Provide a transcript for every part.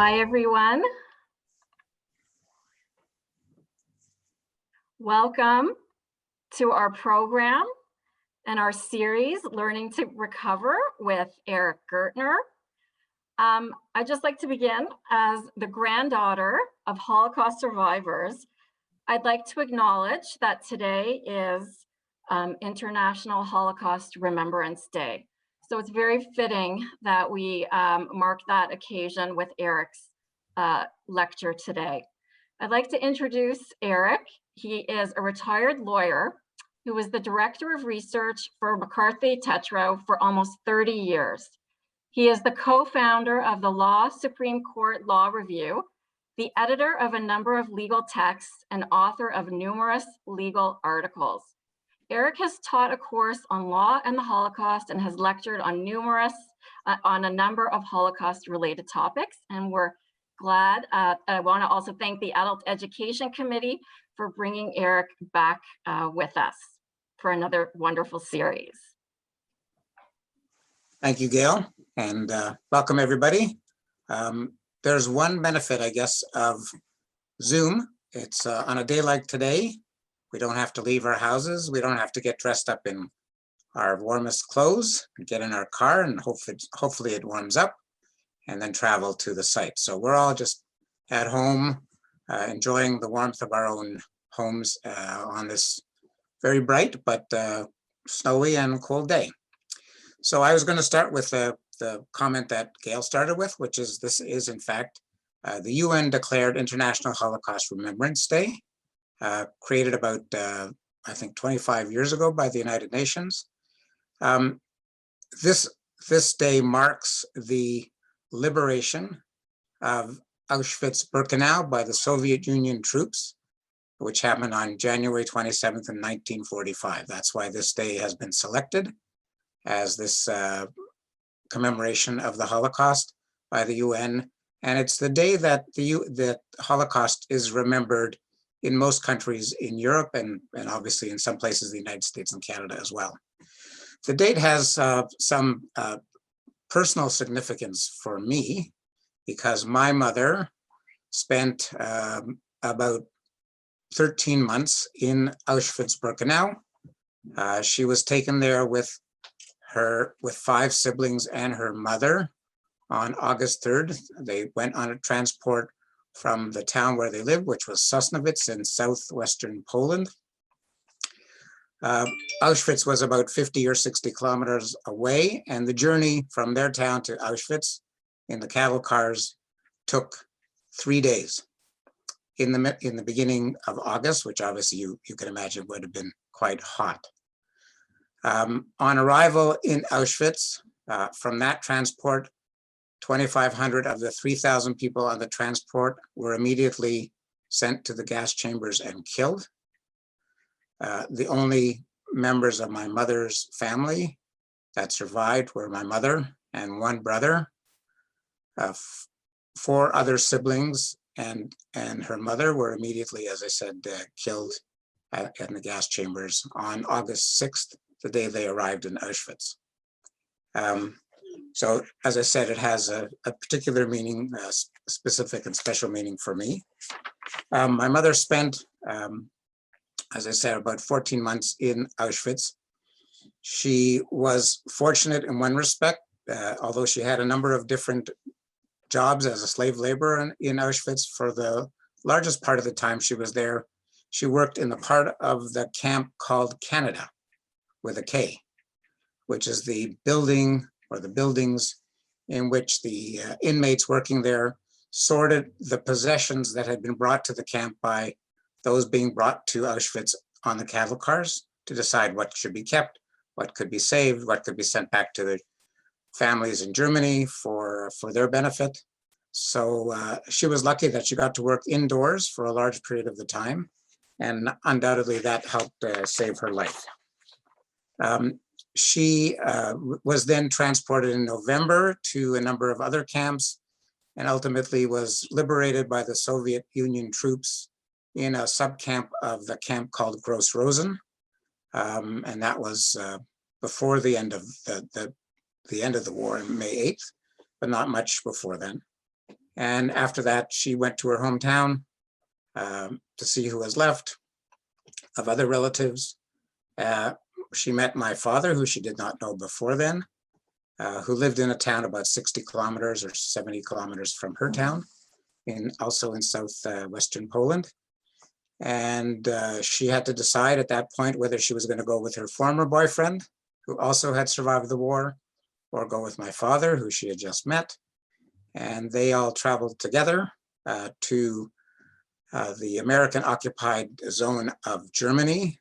Hi, everyone. Welcome to our program and our series, Learning to Recover with Eric Gertner. I'd just like to begin as the granddaughter of Holocaust survivors. I'd like to acknowledge that today is International Holocaust Remembrance Day. So it's very fitting that we mark that occasion with Eric's lecture today. I'd like to introduce Eric. He is a retired lawyer who was the director of research for McCarthy Tétrault for almost 30 years. He is the co-founder of the Law Supreme Court Law Review, the editor of a number of legal texts, and author of numerous legal articles. Eric has taught a course on law and the Holocaust and has lectured on a number of Holocaust-related topics, and we're glad. I want to also thank the Adult Education Committee for bringing Eric back with us for another wonderful series. Thank you, Gail, and welcome everybody. There's one benefit, I guess, of Zoom. It's on a day like today, we don't have to leave our houses. We don't have to get dressed up in our warmest clothes, get in our car, and hopefully it warms up, and then travel to the site. So we're all just at home, enjoying the warmth of our own homes on this very bright but snowy and cold day. So I was going to start with the comment that Gail started with, which is this is in fact the UN declared International Holocaust Remembrance Day, created about I think 25 years ago by the United Nations. This day marks the liberation of Auschwitz-Birkenau by the Soviet Union troops, which happened on January 27th in 1945. That's why this day has been selected as this commemoration of the Holocaust by the UN. And it's the day that the Holocaust is remembered in most countries in Europe and obviously in some places in the United States and Canada as well. The date has some personal significance for me because my mother spent about 13 months in Auschwitz-Birkenau. She was taken there with 5 siblings and her mother on August 3rd. They went on a transport from the town where they lived, which was Sosnowiec in southwestern Poland. Auschwitz was about 50 or 60 kilometers away, and the journey from their town to Auschwitz in the cattle cars took 3 days. In the beginning of August, which obviously you can imagine would have been quite hot. On arrival in Auschwitz, from that transport, 2,500 of the 3,000 people on the transport were immediately sent to the gas chambers and killed. The only members of my mother's family that survived were my mother and 1 brother. 4 other siblings and her mother were immediately, as I said, killed in the gas chambers on August 6th, the day they arrived in Auschwitz. So as I said, it has a particular meaning, specific and special meaning for me. My mother spent, as I said, about 14 months in Auschwitz. She was fortunate in one respect, although she had a number of different jobs as a slave laborer in Auschwitz. For the largest part of the time she was there, she worked in the part of the camp called Canada, with a K, which is the building or the buildings in which the inmates working there sorted the possessions that had been brought to the camp by those being brought to Auschwitz on the cattle cars to decide what should be kept, what could be saved, what could be sent back to the families in Germany for their benefit. So she was lucky that she got to work indoors for a large period of the time, and undoubtedly that helped save her life. She was then transported in November to a number of other camps and ultimately was liberated by the Soviet Union troops in a subcamp of the camp called Gross Rosen. And that was before the end of the end of the war on May 8th, but not much before then. And after that, she went to her hometown to see who was left of other relatives. She met my father, who she did not know before then, who lived in a town about 60 kilometers or 70 kilometers from her town, also in southwestern Poland. And she had to decide at that point whether she was going to go with her former boyfriend, who also had survived the war, or go with my father, who she had just met. And they all traveled together to the American occupied zone of Germany.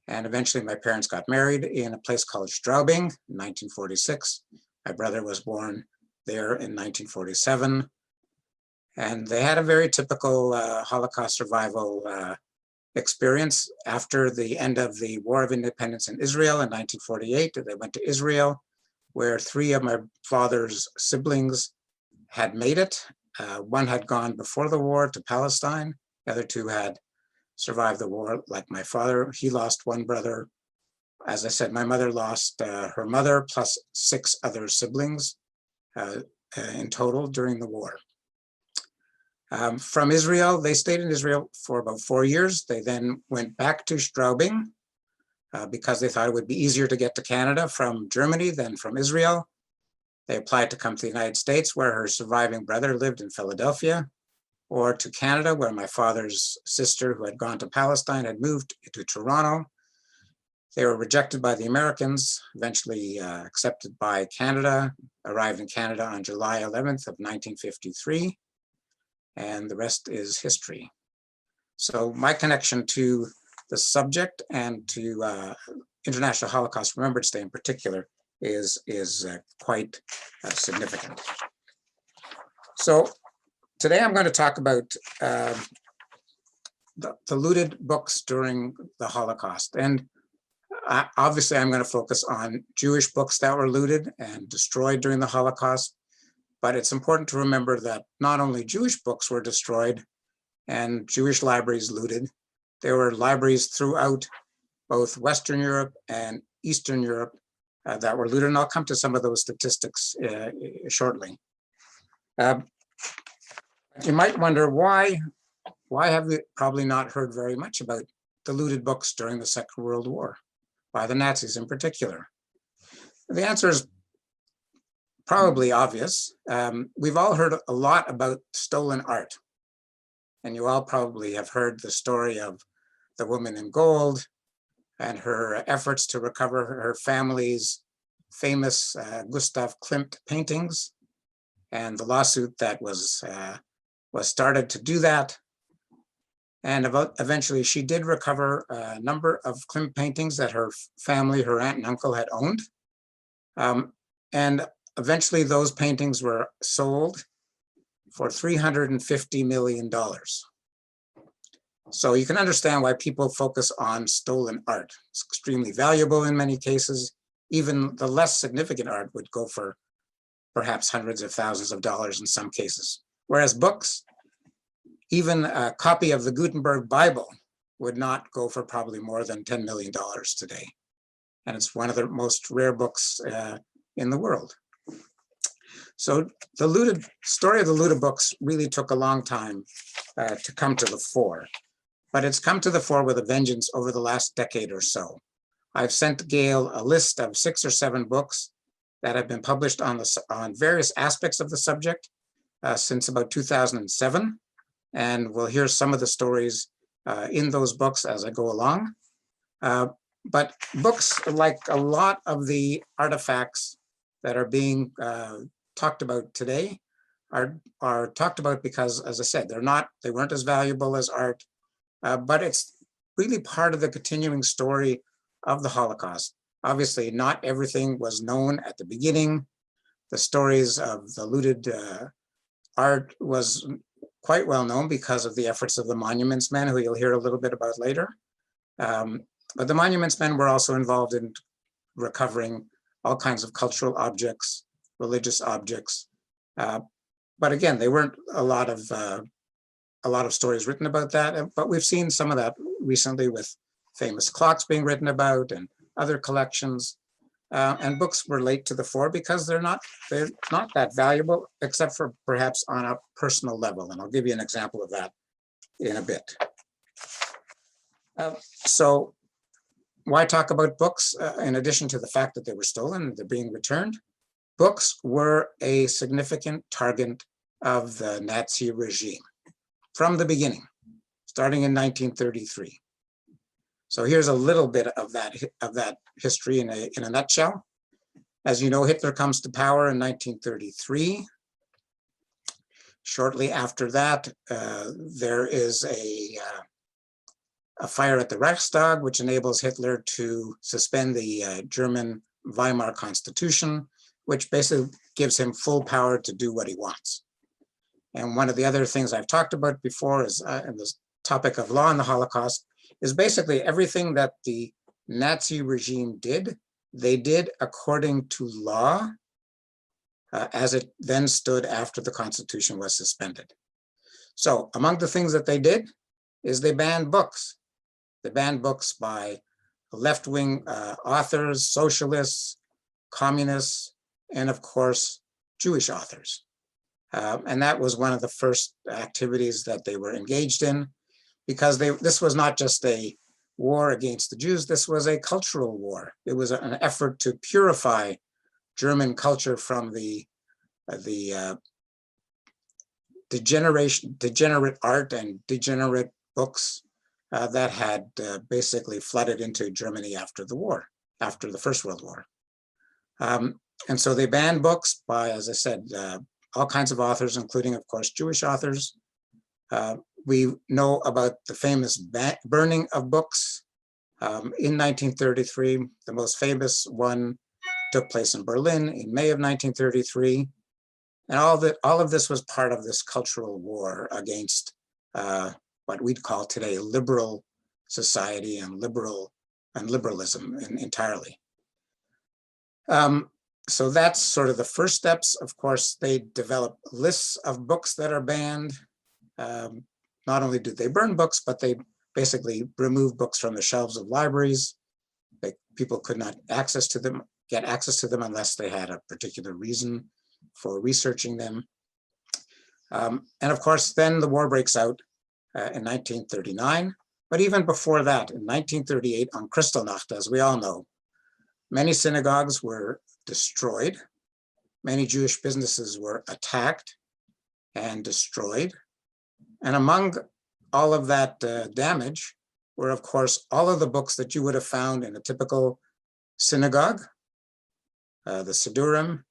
And eventually my parents got married in a place called Straubing in 1946. My brother was born there in 1947. And they had a very typical Holocaust survival experience. After the end of the War of Independence in Israel in 1948, they went to Israel, where 3 of my father's siblings had made it. One had gone before the war to Palestine. The other 2 had survived the war. Like my father, he lost 1 brother. As I said, my mother lost her mother plus 6 other siblings in total during the war. From Israel, they stayed in Israel for about 4 years. They then went back to Straubing because they thought it would be easier to get to Canada from Germany than from Israel. They applied to come to the United States, where her surviving brother lived in Philadelphia, or to Canada, where my father's sister, who had gone to Palestine, had moved to Toronto. They were rejected by the Americans, eventually accepted by Canada, arrived in Canada on July 11th of 1953, and the rest is history. So my connection to the subject and to International Holocaust Remembrance Day in particular is quite significant. So today I'm going to talk about the looted books during the Holocaust. And obviously I'm going to focus on Jewish books that were looted and destroyed during the Holocaust. But it's important to remember that not only Jewish books were destroyed and Jewish libraries looted, there were libraries throughout both Western Europe and Eastern Europe that were looted. And I'll come to some of those statistics shortly. You might wonder why have we probably not heard very much about the looted books during the Second World War, by the Nazis in particular? The answer is probably obvious. We've all heard a lot about stolen art. And you all probably have heard the story of the woman in gold and her efforts to recover her family's famous Gustav Klimt paintings, and the lawsuit that was started to do that. And eventually she did recover a number of Klimt paintings that her family, her aunt and uncle, had owned. And eventually those paintings were sold for $350 million. So you can understand why people focus on stolen art. It's extremely valuable in many cases. Even the less significant art would go for perhaps hundreds of thousands of dollars in some cases. Whereas books, even a copy of the Gutenberg Bible would not go for probably more than $10 million today. And it's one of the most rare books in the world. So the story of the looted books really took a long time to come to the fore, but it's come to the fore with a vengeance over the last decade or so. I've sent Gail a list of 6 or 7 books that have been published on various aspects of the subject since about 2007. And we'll hear some of the stories in those books as I go along. But books, like a lot of the artifacts that are being talked about today, are talked about because, as I said, they weren't as valuable as art, but it's really part of the continuing story of the Holocaust. Obviously, not everything was known at the beginning. The stories of the looted art was quite well known because of the efforts of the Monuments Men, who you'll hear a little bit about later. But the Monuments Men were also involved in recovering all kinds of cultural objects, religious objects. But again, they weren't a lot of stories written about that. But we've seen some of that recently with famous clocks being written about and other collections. And books were late to the fore because they're not that valuable, except for perhaps on a personal level. And I'll give you an example of that in a bit. So why talk about books? In addition to the fact that they were stolen and they're being returned, books were a significant target of the Nazi regime from the beginning, starting in 1933. So here's a little bit of that history in a nutshell. As you know, Hitler comes to power in 1933. Shortly after that, there is a fire at the Reichstag, which enables Hitler to suspend the German Weimar Constitution, which basically gives him full power to do what he wants. And one of the other things I've talked about before is in this topic of law and the Holocaust, is basically everything that the Nazi regime did, they did according to law as it then stood after the Constitution was suspended. So among the things that they did is they banned books. They banned books by left-wing authors, socialists, communists, and of course, Jewish authors. And that was one of the first activities that they were engaged in, because this was not just a war against the Jews, this was a cultural war. It was an effort to purify German culture from the degenerate art and degenerate books that had basically flooded into Germany after the war, after the First World War. And so they banned books by, as I said, all kinds of authors, including, of course, Jewish authors. We know about the famous burning of books in 1933. The most famous one took place in Berlin in May of 1933. And all of this was part of this cultural war against what we'd call today liberal society and liberalism entirely. So that's sort of the first steps. Of course, they develop lists of books that are banned. Not only did they burn books, but they basically removed books from the shelves of libraries. People could not get access to them unless they had a particular reason for researching them. And of course, then the war breaks out in 1939. But even before that, in 1938, on Kristallnacht, as we all know, many synagogues were destroyed. Many Jewish businesses were attacked and destroyed. And among all of that damage were, of course, all of the books that you would have found in a typical synagogue, the Sidurim,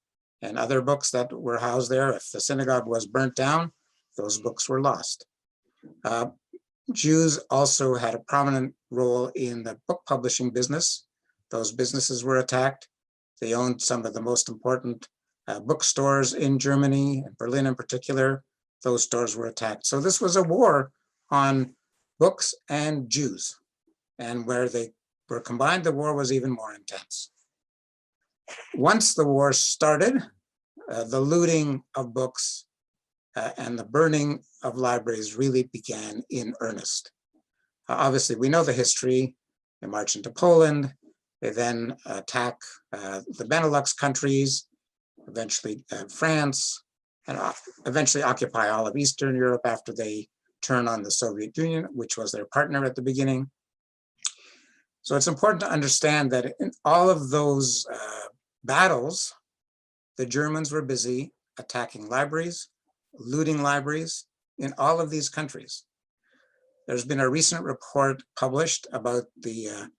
and other books that were housed there. If the synagogue was burnt down, those books were lost. Jews also had a prominent role in the book publishing business. Those businesses were attacked. They owned some of the most important bookstores in Germany, and Berlin in particular. Those stores were attacked. So this was a war on books and Jews. And where they were combined, the war was even more intense. Once the war started, the looting of books and the burning of libraries really began in earnest. Obviously, we know the history. They march into Poland. They then attack the Benelux countries, eventually France, and eventually occupy all of Eastern Europe after they turn on the Soviet Union, which was their partner at the beginning. So it's important to understand that in all of those battles, the Germans were busy attacking libraries, looting libraries in all of these countries. There's been a recent report published about the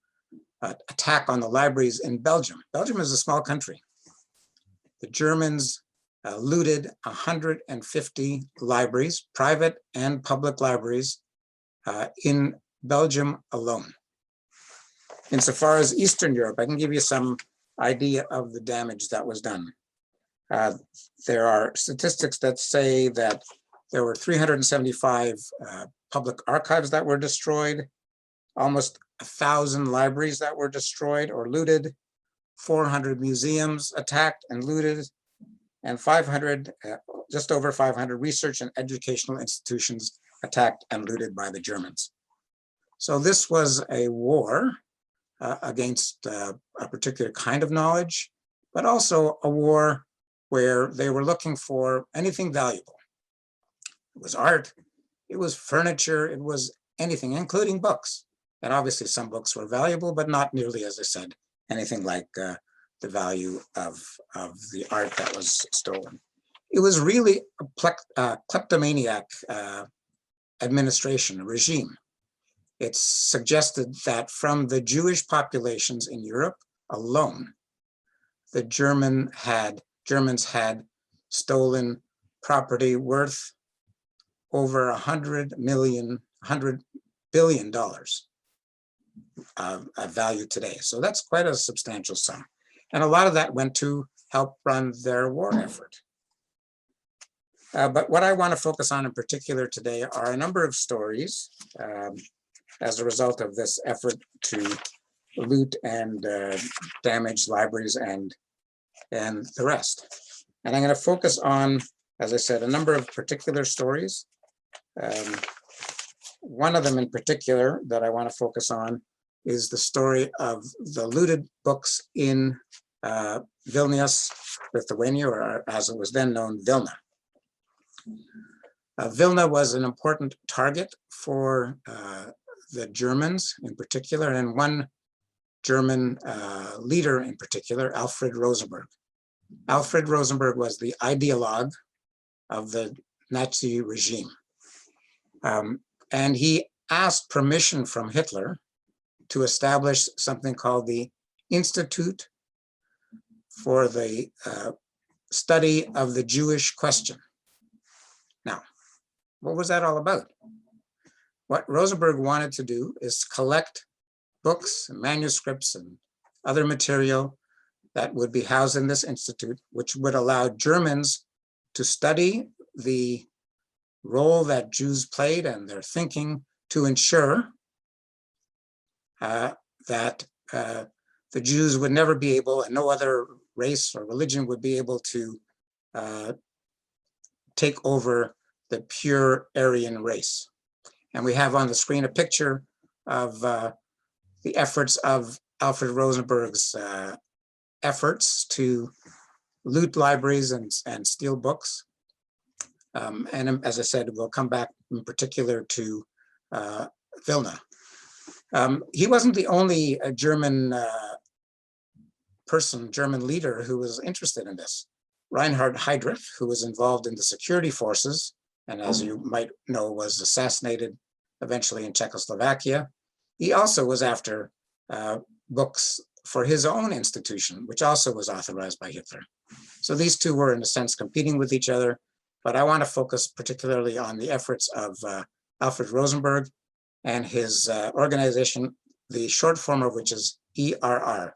attack on the libraries in Belgium. Belgium is a small country. The Germans looted 150 libraries, private and public libraries, in Belgium alone. Insofar as Eastern Europe, I can give you some idea of the damage that was done. There are statistics that say that there were 375 public archives that were destroyed, almost 1,000 libraries that were destroyed or looted, 400 museums attacked and looted, and 500, just over 500 research and educational institutions attacked and looted by the Germans. So this was a war against a particular kind of knowledge, but also a war where they were looking for anything valuable. It was art, it was furniture, it was anything, including books. And obviously some books were valuable, but not nearly, as I said, anything like the value of the art that was stolen. It was really a kleptomaniac administration, a regime. It's suggested that from the Jewish populations in Europe alone, the Germans had stolen property worth over $100 billion of value today. So that's quite a substantial sum. And a lot of that went to help run their war effort. But what I want to focus on in particular today are a number of stories as a result of this effort to loot and damage libraries and the rest. And I'm going to focus on, as I said, a number of particular stories. One of them in particular that I want to focus on is the story of the looted books in Vilnius, Lithuania, or as it was then known, Vilna. Vilna was an important target for the Germans in particular, and one German leader in particular, Alfred Rosenberg. Alfred Rosenberg was the ideologue of the Nazi regime. And he asked permission from Hitler to establish something called the Institute for the Study of the Jewish Question. Now, what was that all about? What Rosenberg wanted to do is collect books and manuscripts and other material that would be housed in this institute, which would allow Germans to study the role that Jews played and their thinking to ensure that the Jews would never be able, and no other race or religion would be able to take over the pure Aryan race. And we have on the screen a picture of the efforts of Alfred Rosenberg's efforts to loot libraries and steal books. And as I said, we'll come back in particular to Vilna. He wasn't the only German German leader who was interested in this. Reinhard Heydrich, who was involved in the security forces, and as you might know, was assassinated eventually in Czechoslovakia. He also was after books for his own institution, which also was authorized by Hitler. So these two were, in a sense, competing with each other. But I want to focus particularly on the efforts of Alfred Rosenberg and his organization, the short form of which is ERR,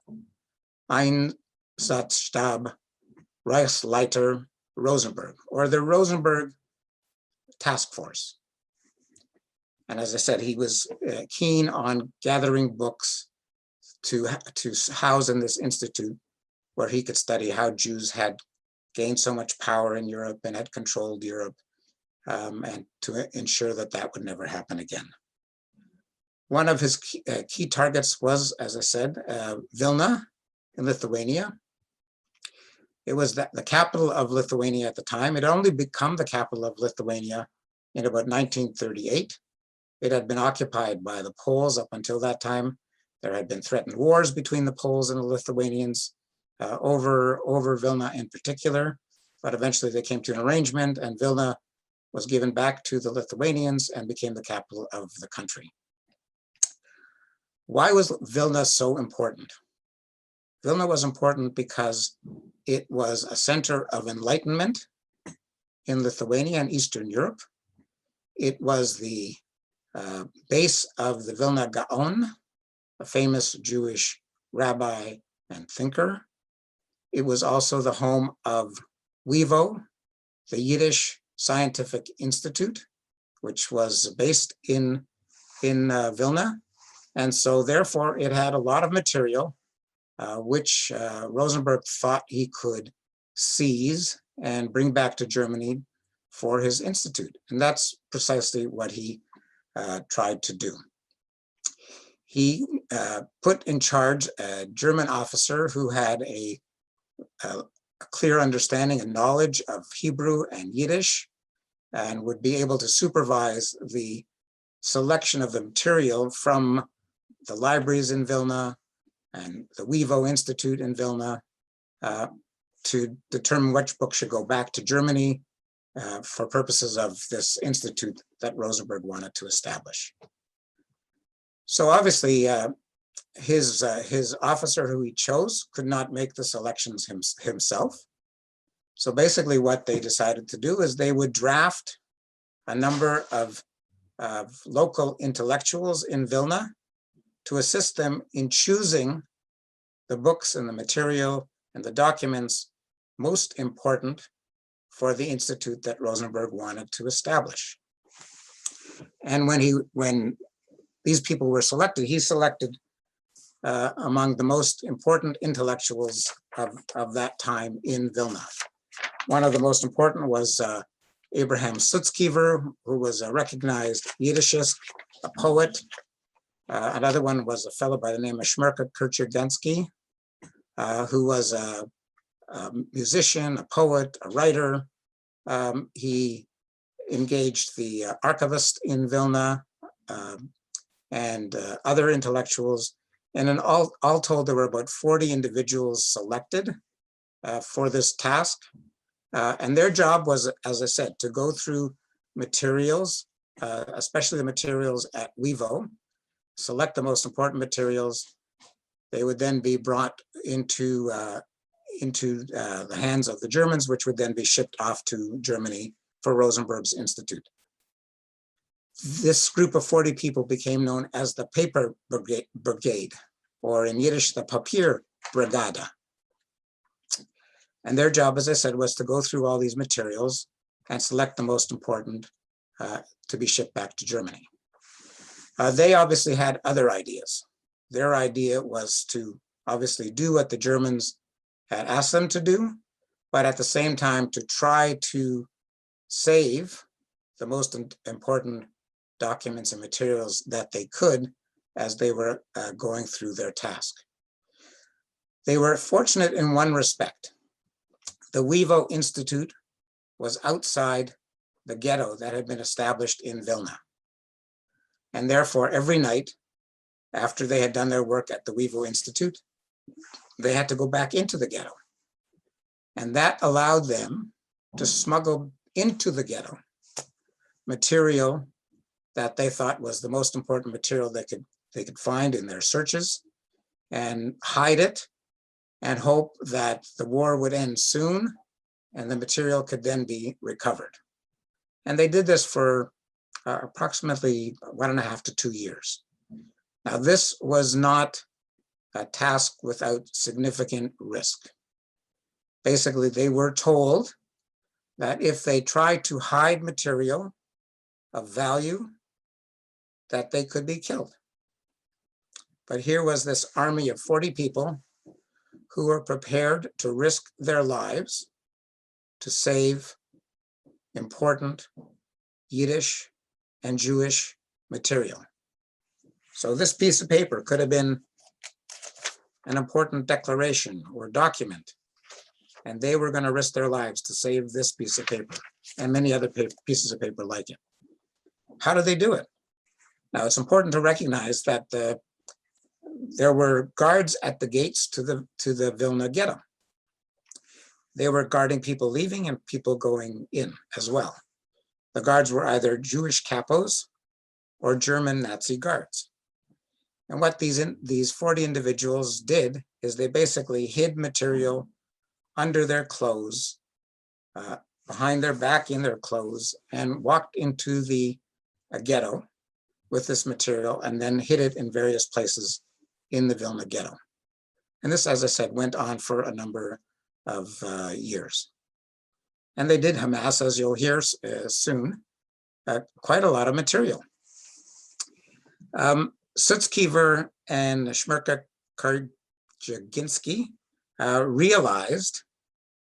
Einsatzstab Reichsleiter Rosenberg, or the Rosenberg Task Force. And as I said, he was keen on gathering books to house in this institute where he could study how Jews had gained so much power in Europe and had controlled Europe, and to ensure that that would never happen again. One of his key targets was, as I said, Vilna in Lithuania. It was the capital of Lithuania at the time. It had only become the capital of Lithuania in about 1938. It had been occupied by the Poles up until that time. There had been threatened wars between the Poles and the Lithuanians over Vilna in particular, but eventually they came to an arrangement and Vilna was given back to the Lithuanians and became the capital of the country. Why was Vilna so important? Vilna was important because it was a center of enlightenment in Lithuania and Eastern Europe. It was the base of the Vilna Gaon, a famous Jewish rabbi and thinker. It was also the home of WIVO, the Yiddish Scientific Institute, which was based in Vilna. And so therefore it had a lot of material which Rosenberg thought he could seize and bring back to Germany for his institute. And that's precisely what he tried to do. he put in charge a German officer who had a clear understanding and knowledge of Hebrew and Yiddish, and would be able to supervise the selection of the material from the libraries in Vilna and the WIVO Institute in Vilna to determine which book should go back to Germany for purposes of this institute that Rosenberg wanted to establish. So obviously, his officer who he chose could not make the selections himself. So basically what they decided to do is they would draft a number of local intellectuals in Vilna to assist them in choosing the books and the material and the documents most important for the institute that Rosenberg wanted to establish. And when these people were selected, he selected among the most important intellectuals of that time in Vilna. One of the most important was Abraham Sutzkever, who was a recognized Yiddishist, a poet. Another one was a fellow by the name of Shmerka Kurchagensky, who was a musician, a poet, a writer. He engaged the archivist in Vilna and other intellectuals. And in all told, there were about 40 individuals selected for this task. And their job was, as I said, to go through materials, especially the materials at WIVO, select the most important materials. They would then be brought into the hands of the Germans, which would then be shipped off to Germany for Rosenberg's Institute. This group of 40 people became known as the Paper Brigade, or in Yiddish, the Papier Brigada. And their job, as I said, was to go through all these materials and select the most important to be shipped back to Germany. They obviously had other ideas. Their idea was to obviously do what the Germans had asked them to do, but at the same time to try to save the most important documents and materials that they could as they were going through their task. They were fortunate in one respect. The WIVO Institute was outside the ghetto that had been established in Vilna. And therefore, every night after they had done their work at the WIVO Institute, they had to go back into the ghetto. And that allowed them to smuggle into the ghetto material that they thought was the most important material they could find in their searches, and hide it and hope that the war would end soon and the material could then be recovered. And they did this for approximately 1.5 to 2 years. Now, this was not a task without significant risk. Basically, they were told that if they tried to hide material of value, that they could be killed. But here was this army of 40 people who were prepared to risk their lives to save important Yiddish and Jewish material. So this piece of paper could have been an important declaration or document, and they were going to risk their lives to save this piece of paper and many other pieces of paper like it. How did they do it? Now, it's important to recognize that there were guards at the gates to the Vilna ghetto. They were guarding people leaving and people going in as well. The guards were either Jewish capos or German Nazi guards. And what these 40 individuals did is they basically hid material under their clothes, behind their back in their clothes, and walked into the ghetto with this material and then hid it in various places in the Vilna ghetto. And this, as I said, went on for a number of years. And they did amass, as you'll hear soon, quite a lot of material. Sutzkever and Shmerka Kurchagensky realized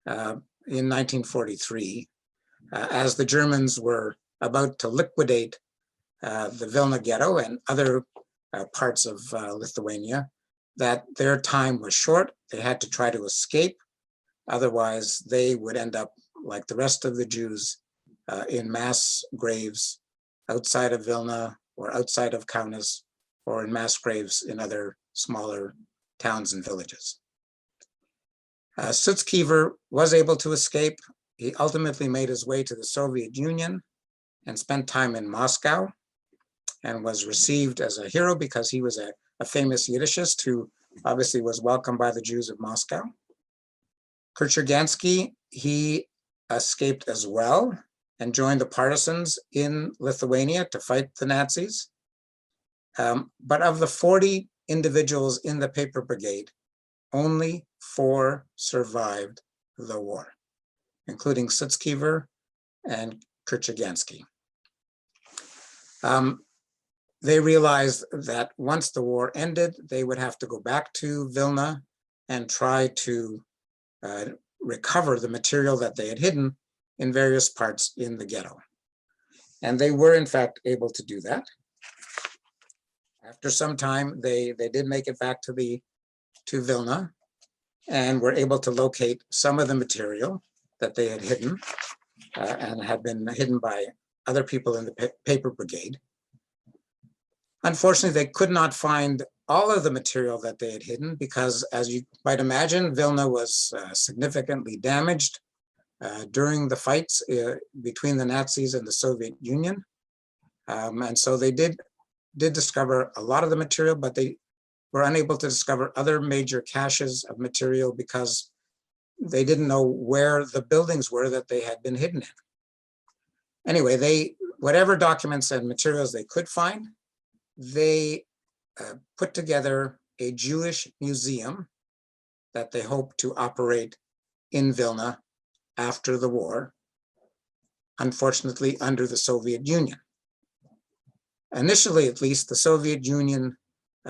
in 1943, as the Germans were about to liquidate the Vilna ghetto and other parts of Lithuania, that their time was short. They had to try to escape. Otherwise, they would end up, like the rest of the Jews, in mass graves outside of Vilna or outside of Kaunas, or in mass graves in other smaller towns and villages. Sutzkever was able to escape. He ultimately made his way to the Soviet Union and spent time in Moscow, and was received as a hero because he was a famous Yiddishist who obviously was welcomed by the Jews of Moscow. Kurczaganski, he escaped as well and joined the partisans in Lithuania to fight the Nazis. But of the 40 individuals in the paper brigade, only 4 survived the war, including Sutzkever and Kurczaganski. They realized that once the war ended, they would have to go back to Vilna and try to recover the material that they had hidden in various parts in the ghetto. And they were in fact able to do that. After some time, they did make it back to Vilna and were able to locate some of the material that they had hidden and had been hidden by other people in the paper brigade. Unfortunately, they could not find all of the material that they had hidden because, as you might imagine, Vilna was significantly damaged during the fights between the Nazis and the Soviet Union. And so they did discover a lot of the material, but they were unable to discover other major caches of material because they didn't know where the buildings were that they had been hidden in. Anyway, whatever documents and materials they could find, they put together a Jewish museum that they hope to operate in Vilna after the war, unfortunately under the Soviet Union. Initially, at least, the Soviet Union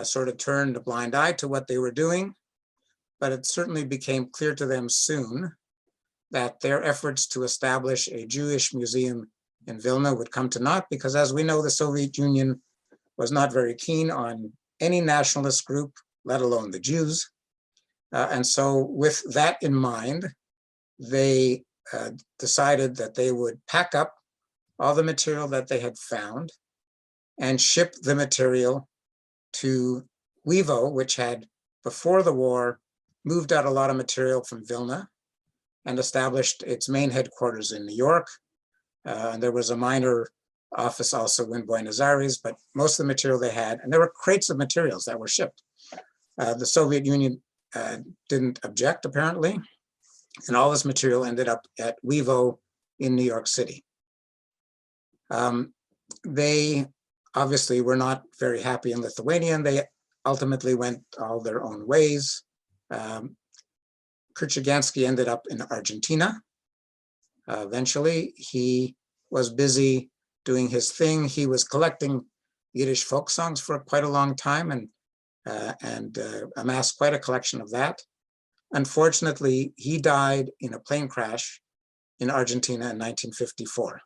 sort of turned a blind eye to what they were doing, but it certainly became clear to them soon that their efforts to establish a Jewish museum in Vilna would come to naught, because as we know, the Soviet Union was not very keen on any nationalist group, let alone the Jews. And so with that in mind, they decided that they would pack up all the material that they had found and ship the material to Wevo, which had, before the war, moved out a lot of material from Vilna and established its main headquarters in New York. And there was a minor office also in Buenos Aires, but most of the material they had, and there were crates of materials that were shipped. The Soviet Union didn't object, apparently, and all this material ended up at Wevo in New York City. They obviously were not very happy in Lithuania, and they ultimately went all their own ways. Kurczaganski ended up in Argentina. Eventually, he was busy doing his thing. He was collecting Yiddish folk songs for quite a long time and amassed quite a collection of that. Unfortunately, he died in a plane crash in Argentina in 1954.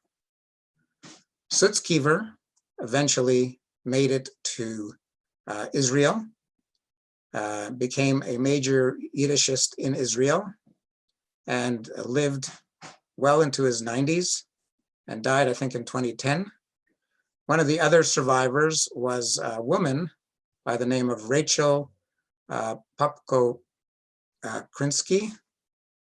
Sutzkever eventually made it to Israel, became a major Yiddishist in Israel, and lived well into his 90s and died, I think, in 2010. One of the other survivors was a woman by the name of Rachel Popko Krinsky,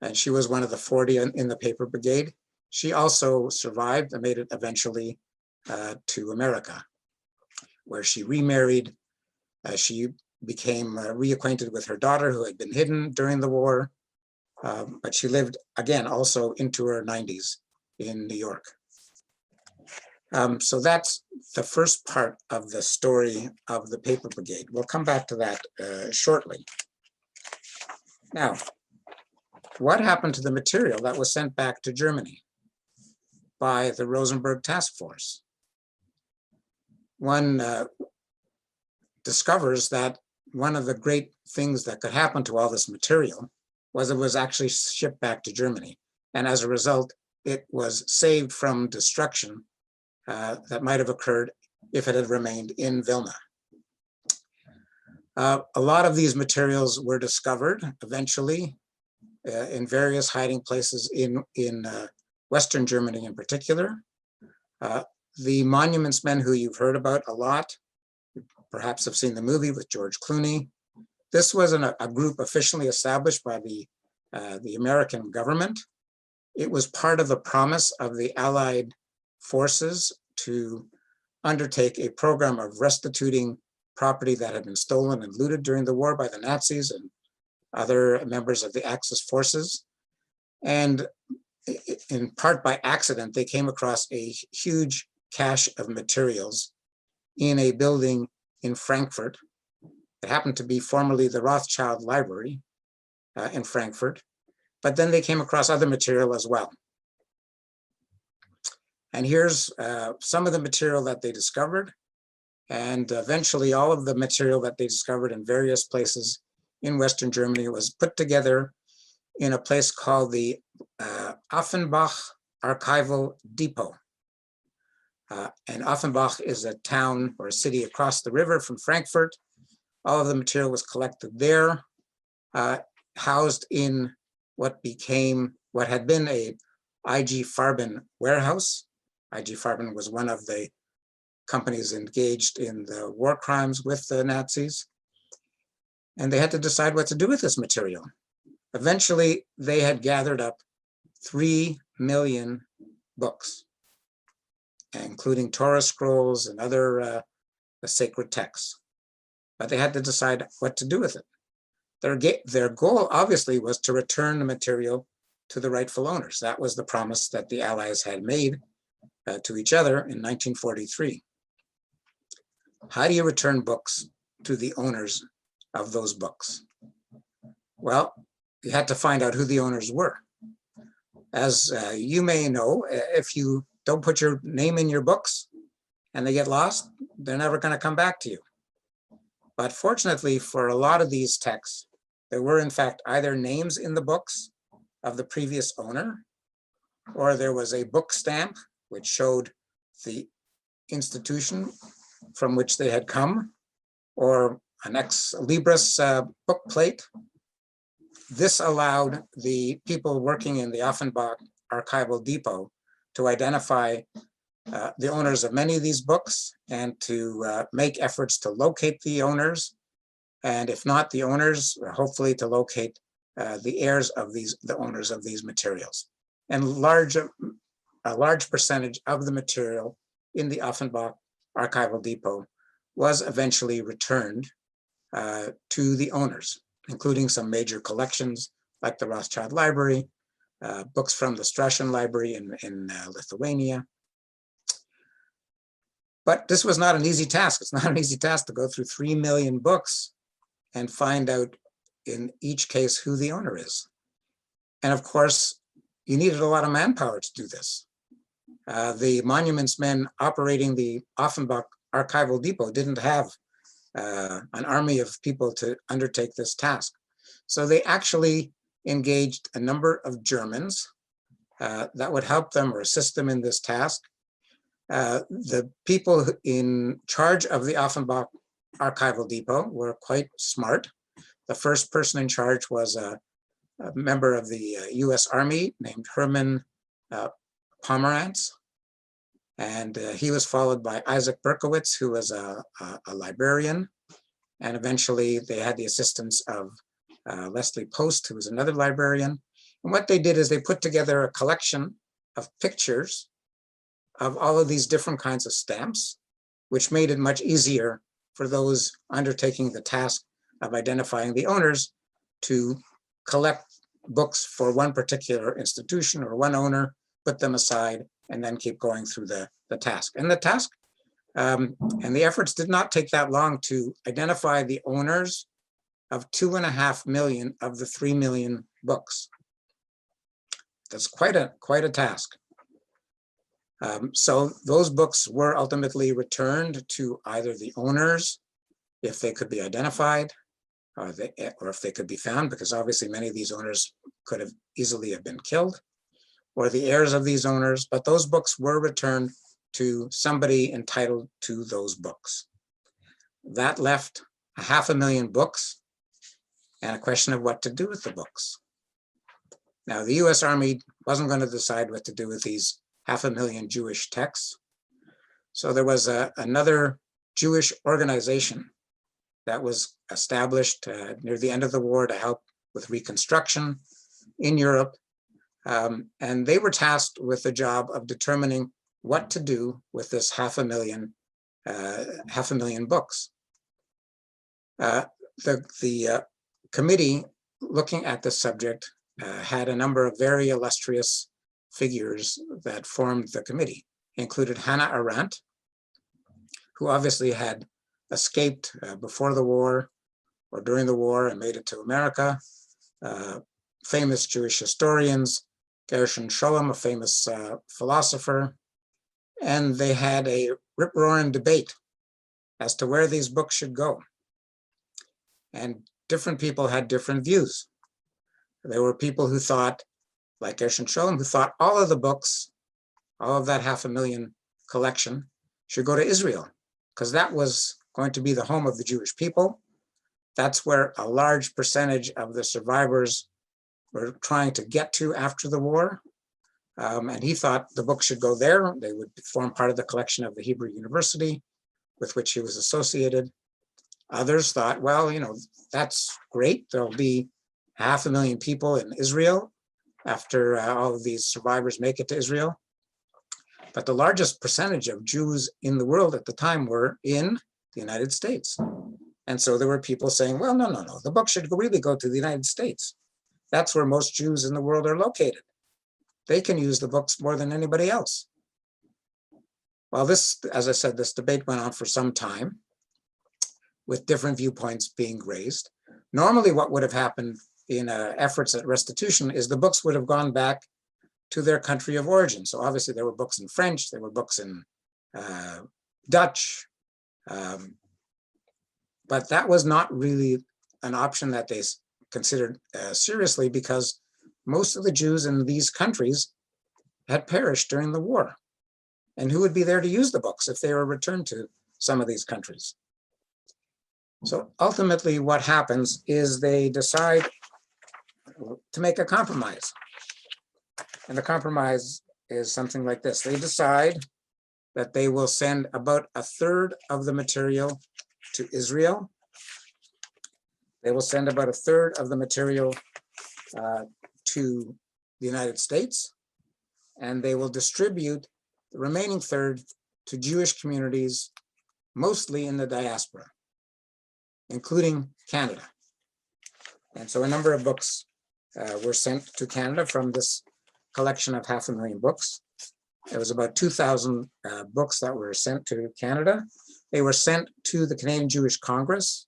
and she was one of the 40 in the paper brigade. She also survived and made it eventually to America, where she remarried. She became reacquainted with her daughter, who had been hidden during the war, but she lived, again, also into her 90s in New York. So that's the first part of the story of the paper brigade. We'll come back to that shortly. Now, what happened to the material that was sent back to Germany by the Rosenberg Task Force? One discovers that one of the great things that could happen to all this material was it was actually shipped back to Germany. And as a result, it was saved from destruction that might have occurred if it had remained in Vilna. A lot of these materials were discovered eventually in various hiding places in Western Germany in particular. The monuments men who you've heard about a lot, perhaps have seen the movie with George Clooney. This was a group officially established by the American government. It was part of the promise of the Allied forces to undertake a program of restituting property that had been stolen and looted during the war by the Nazis and other members of the Axis forces. And in part by accident, they came across a huge cache of materials in a building in Frankfurt. It happened to be formerly the Rothschild Library in Frankfurt, but then they came across other material as well. And here's some of the material that they discovered. And eventually all of the material that they discovered in various places in Western Germany was put together in a place called the Offenbach Archival Depot. And Offenbach is a town or a city across the river from Frankfurt. All of the material was collected there, housed in what had been a IG Farben warehouse. IG Farben was one of the companies engaged in the war crimes with the Nazis. And they had to decide what to do with this material. Eventually, they had gathered up 3 million books, including Torah scrolls and other sacred texts. But they had to decide what to do with it. Their goal, obviously, was to return the material to the rightful owners. That was the promise that the Allies had made to each other in 1943. How do you return books to the owners of those books? Well, you had to find out who the owners were. As you may know, if you don't put your name in your books and they get lost, they're never going to come back to you. But fortunately for a lot of these texts, there were in fact either names in the books of the previous owner, or there was a book stamp which showed the institution from which they had come, or an ex libris book plate. This allowed the people working in the Offenbach Archival Depot to identify the owners of many of these books and to make efforts to locate the owners, and if not the owners, hopefully to locate the heirs of the owners of these materials. And a large percentage of the material in the Offenbach Archival Depot was eventually returned to the owners, including some major collections like the Rothschild Library, books from the Strashen Library in Lithuania. But this was not an easy task. It's not an easy task to go through 3 million books and find out in each case who the owner is. And of course, you needed a lot of manpower to do this. The monuments men operating the Offenbach Archival Depot didn't have an army of people to undertake this task. So they actually engaged a number of Germans that would help them or assist them in this task. The people in charge of the Offenbach Archival Depot were quite smart. The first person in charge was a member of the US Army named Herman Pomerantz. And he was followed by Isaac Berkowitz, who was a librarian. And eventually they had the assistance of Leslie Post, who was another librarian. And what they did is they put together a collection of pictures of all of these different kinds of stamps, which made it much easier for those undertaking the task of identifying the owners to collect books for one particular institution or one owner, put them aside, and then keep going through the task. And the task and the efforts did not take that long to identify the owners of 2.5 million of the 3 million books. That's quite a task. So those books were ultimately returned to either the owners, if they could be identified, or if they could be found, because obviously many of these owners could have easily have been killed, or the heirs of these owners, but those books were returned to somebody entitled to those books. That left 500,000 books and a question of what to do with the books. Now, the US Army wasn't going to decide what to do with these 500,000 Jewish texts. So there was another Jewish organization that was established near the end of the war to help with reconstruction in Europe. And they were tasked with the job of determining what to do with this 500,000 books. The committee looking at this subject had a number of very illustrious figures that formed the committee. Included Hannah Arendt, who obviously had escaped before the war or during the war and made it to America. Famous Jewish historians, Gershon Sholem, a famous philosopher, and they had a rip-roaring debate as to where these books should go. And different people had different views. There were people who thought, like Gershon Sholem, who thought all of the books, all of that 500,000 collection should go to Israel, because that was going to be the home of the Jewish people. That's where a large percentage of the survivors were trying to get to after the war. And he thought the books should go there. They would form part of the collection of the Hebrew University with which he was associated. Others thought, well, you know, that's great. There'll be 500,000 people in Israel after all of these survivors make it to Israel. But the largest percentage of Jews in the world at the time were in the United States. And so there were people saying, well, no, the book should really go to the United States. That's where most Jews in the world are located. They can use the books more than anybody else. Well, this, as I said, this debate went on for some time with different viewpoints being raised. Normally what would have happened in efforts at restitution is the books would have gone back to their country of origin. So obviously there were books in French, there were books in Dutch, but that was not really an option that they considered seriously, because most of the Jews in these countries had perished during the war. And who would be there to use the books if they were returned to some of these countries? So ultimately what happens is they decide to make a compromise. And the compromise is something like this. They decide that they will send about 1/3 of the material to Israel. They will send about 1/3 of the material to the United States, and they will distribute the remaining 1/3 to Jewish communities, mostly in the diaspora, including Canada. And so a number of books were sent to Canada from this collection of 500,000 books. It was about 2,000 books that were sent to Canada. They were sent to the Canadian Jewish Congress,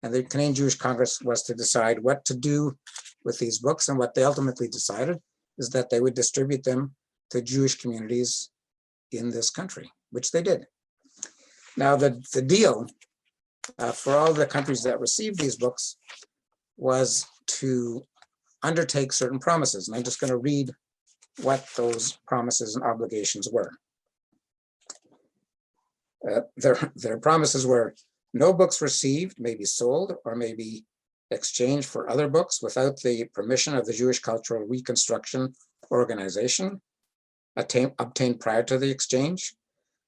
and the Canadian Jewish Congress was to decide what to do with these books. And what they ultimately decided is that they would distribute them to Jewish communities in this country, which they did. Now, the deal for all the countries that received these books was to undertake certain promises. And I'm just going to read what those promises and obligations were. Their promises were: no books received may be sold or may be exchanged for other books without the permission of the Jewish Cultural Reconstruction Organization obtained prior to the exchange.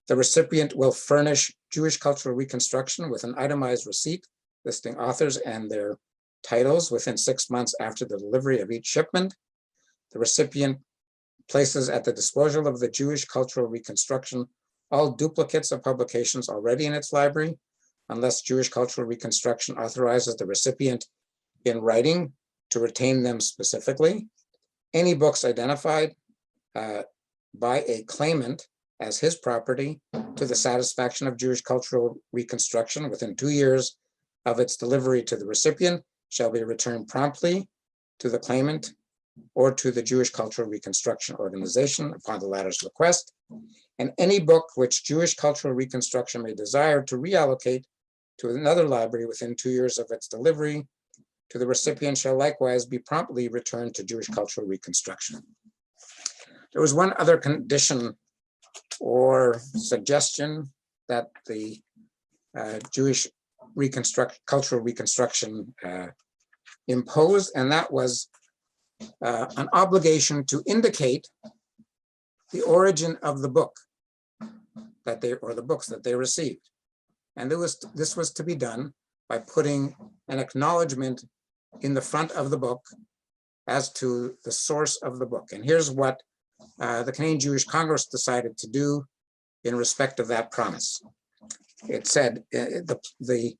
The recipient will furnish Jewish Cultural Reconstruction with an itemized receipt listing authors and their titles within 6 months after the delivery of each shipment. The recipient places at the disposal of the Jewish Cultural Reconstruction all duplicates of publications already in its library, unless Jewish Cultural Reconstruction authorizes the recipient in writing to retain them specifically. Any books identified by a claimant as his property to the satisfaction of Jewish Cultural Reconstruction within 2 years of its delivery to the recipient shall be returned promptly to the claimant or to the Jewish Cultural Reconstruction Organization upon the latter's request. And any book which Jewish Cultural Reconstruction may desire to reallocate to another library within 2 years of its delivery to the recipient shall likewise be promptly returned to Jewish Cultural Reconstruction. There was one other condition or suggestion that the Jewish cultural reconstruction imposed, and that was an obligation to indicate the origin of the book that they, or the books that they received. And this was to be done by putting an acknowledgement in the front of the book as to the source of the book. And here's what the Canadian Jewish Congress decided to do in respect of that promise. It said, the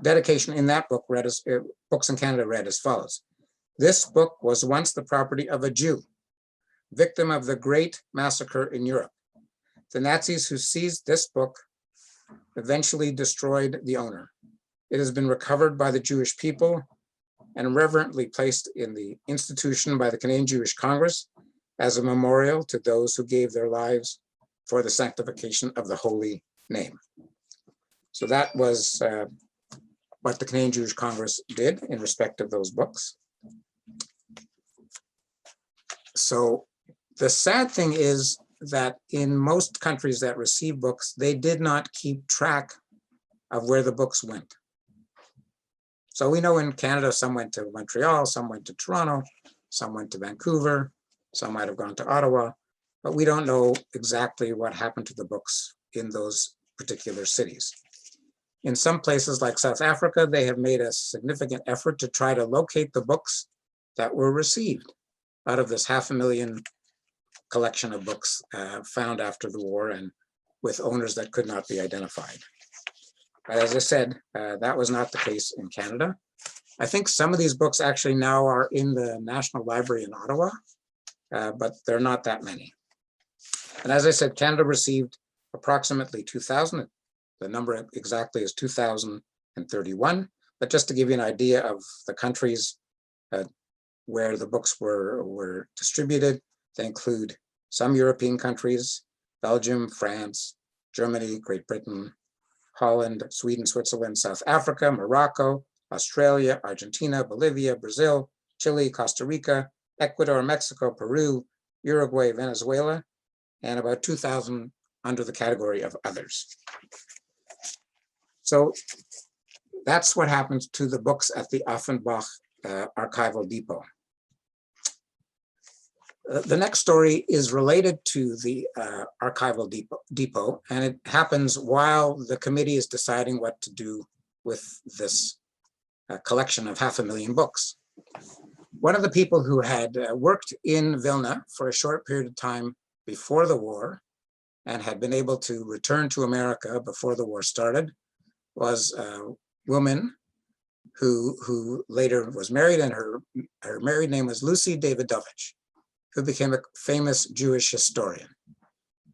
dedication in that book read as, Books in Canada read as follows. This book was once the property of a Jew, victim of the Great Massacre in Europe. The Nazis who seized this book eventually destroyed the owner. It has been recovered by the Jewish people and reverently placed in the institution by the Canadian Jewish Congress as a memorial to those who gave their lives for the sanctification of the holy name. So that was what the Canadian Jewish Congress did in respect of those books. So the sad thing is that in most countries that receive books, they did not keep track of where the books went. So we know in Canada, some went to Montreal, some went to Toronto, some went to Vancouver, some might have gone to Ottawa, but we don't know exactly what happened to the books in those particular cities. In some places like South Africa, they have made a significant effort to try to locate the books that were received out of this 500,000 collection of books found after the war and with owners that could not be identified. But as I said, that was not the case in Canada. I think some of these books actually now are in the National Library in Ottawa, but they're not that many. And as I said, Canada received approximately 2,000. The number exactly is 2,031. But just to give you an idea of the countries where the books were distributed, they include some European countries, Belgium, France, Germany, Great Britain, Holland, Sweden, Switzerland, South Africa, Morocco, Australia, Argentina, Bolivia, Brazil, Chile, Costa Rica, Ecuador, Mexico, Peru, Uruguay, Venezuela, and about 2,000 under the category of others. So that's what happened to the books at the Offenbach Archival Depot. The next story is related to the archival depot, and it happens while the committee is deciding what to do with this collection of 500,000 books. One of the people who had worked in Vilna for a short period of time before the war and had been able to return to America before the war started was a woman who later was married, and her married name was Lucy Davidovich, who became a famous Jewish historian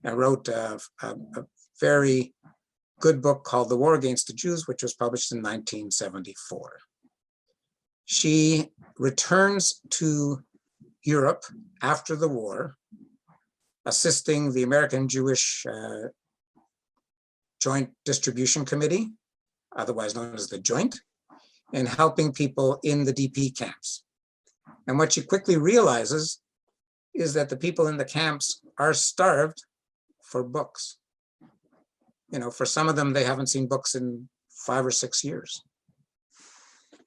and wrote a very good book called The War Against the Jews, which was published in 1974. She returns to Europe after the war, assisting the American Jewish Joint Distribution Committee, otherwise known as the Joint, in helping people in the DP camps. And what she quickly realizes is that the people in the camps are starved for books. You know, for some of them, they haven't seen books in 5 or 6 years.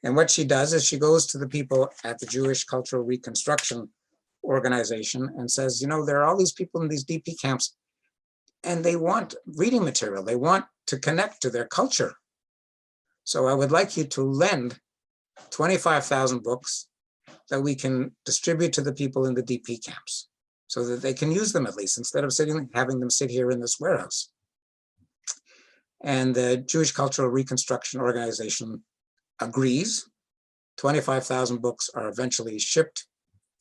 And what she does is she goes to the people at the Jewish Cultural Reconstruction Organization and says, you know, there are all these people in these DP camps and they want reading material. They want to connect to their culture. So I would like you to lend 25,000 books that we can distribute to the people in the DP camps so that they can use them at least, instead of having them sit here in this warehouse. And the Jewish Cultural Reconstruction Organization agrees. 25,000 books are eventually shipped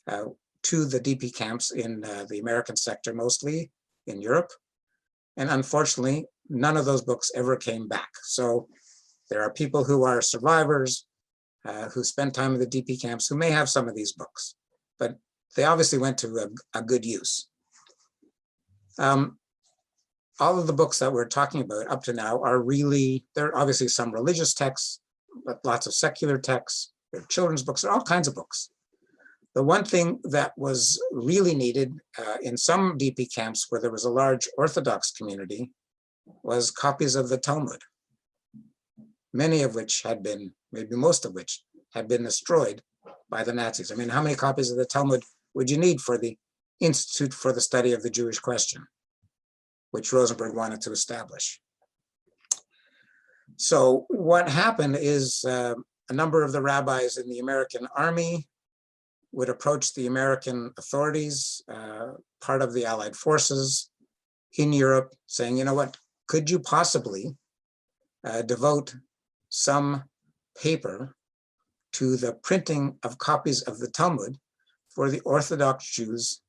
to the DP camps in the American sector, mostly in Europe. And unfortunately, none of those books ever came back. So there are people who are survivors who spend time in the DP camps who may have some of these books, but they obviously went to a good use. All of the books that we're talking about up to now are really, there are obviously some religious texts, but lots of secular texts, there are children's books, there are all kinds of books. The one thing that was really needed in some DP camps where there was a large Orthodox community was copies of the Talmud. many of which had been, maybe most of which, had been destroyed by the Nazis. I mean, how many copies of the Talmud would you need for the Institute for the Study of the Jewish Question, which Rosenberg wanted to establish? So what happened is a number of the rabbis in the American army would approach the American authorities, part of the Allied forces in Europe, saying, you know what, could you possibly devote some paper to the printing of copies of the Talmud for the Orthodox Jews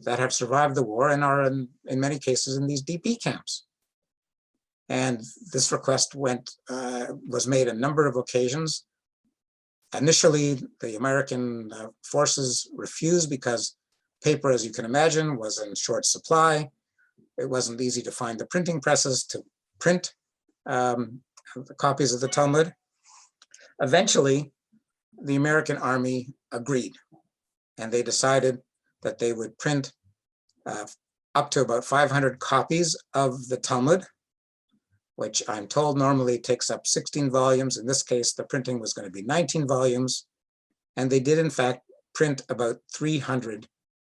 that have survived the war and are in many cases in these DP camps? And this request was made a number of occasions. Initially, the American forces refused because paper, as you can imagine, was in short supply. It wasn't easy to find the printing presses to print the copies of the Talmud. Eventually, the American army agreed, and they decided that they would print up to about 500 copies of the Talmud, which I'm told normally takes up 16 volumes. In this case, the printing was going to be 19 volumes. And they did, in fact, print about 300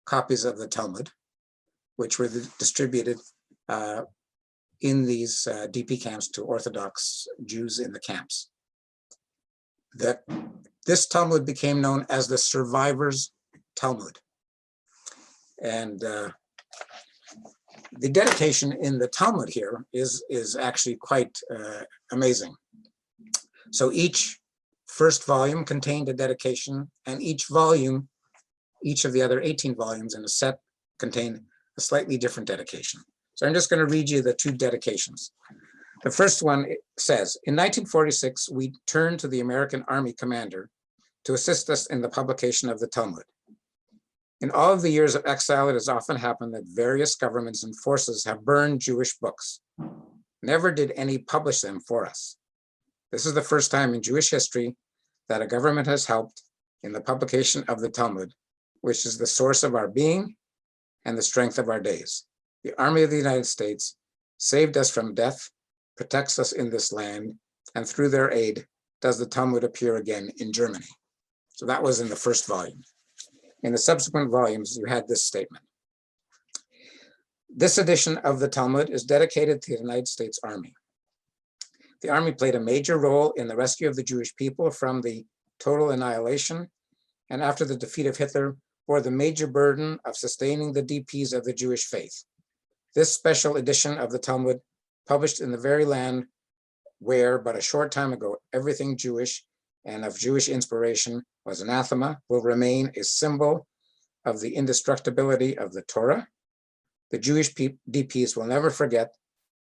copies of the Talmud, which were distributed in these DP camps to Orthodox Jews in the camps. This Talmud became known as the Survivors' Talmud. And the dedication in the Talmud here is actually quite amazing. So each first volume contained a dedication, and each of the other 18 volumes in a set contained a slightly different dedication. So I'm just going to read you the two dedications. The first one says, in 1946, we turned to the American Army commander to assist us in the publication of the Talmud. In all of the years of exile, it has often happened that various governments and forces have burned Jewish books. Never did any publish them for us. This is the first time in Jewish history that a government has helped in the publication of the Talmud, which is the source of our being and the strength of our days. The Army of the United States saved us from death, protects us in this land, and through their aid does the Talmud appear again in Germany. So that was in the first volume. In the subsequent volumes, you had this statement. This edition of the Talmud is dedicated to the United States Army. The Army played a major role in the rescue of the Jewish people from the total annihilation, and after the defeat of Hitler, bore the major burden of sustaining the DPs of the Jewish faith. This special edition of the Talmud, published in the very land where, but a short time ago, everything Jewish and of Jewish inspiration was anathema, will remain a symbol of the indestructibility of the Torah. The Jewish DPs will never forget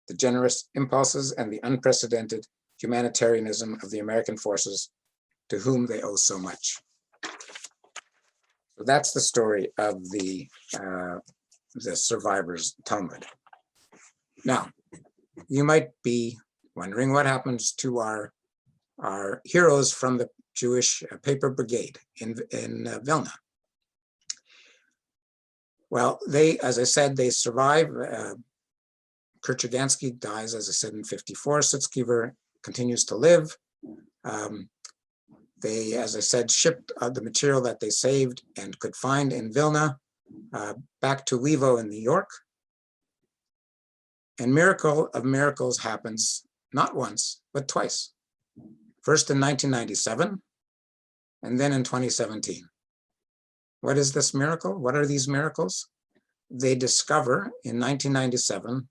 the generous impulses and the unprecedented humanitarianism of the American forces, to whom they owe so much. So that's the story of the Survivors' Talmud. Now, you might be wondering what happens to our heroes from the Jewish paper brigade in Vilna. Well, as I said, they survive. Kurchagansky dies, as I said, in 54. Sutzkever continues to live. They, as I said, shipped the material that they saved and could find in Vilna back to Wevo in New York. And miracle of miracles happens not once, but twice. First in 1997, and then in 2017. What is this miracle? What are these miracles? They discover in 1997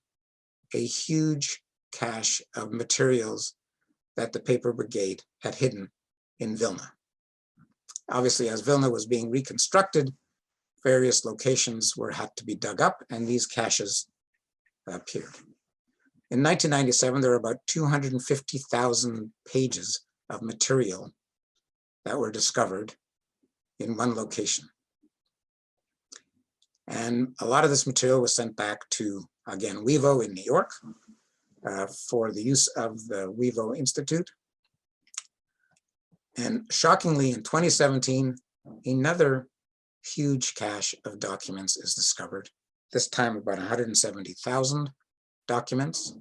a huge cache of materials that the paper brigade had hidden in Vilna. Obviously, as Vilna was being reconstructed, various locations had to be dug up, and these caches appeared. In 1997, there were about 250,000 pages of material that were discovered in one location. And a lot of this material was sent back to, again, Wevo in New York for the use of the Wevo Institute. And shockingly, in 2017, another huge cache of documents is discovered, this time about 170,000 documents.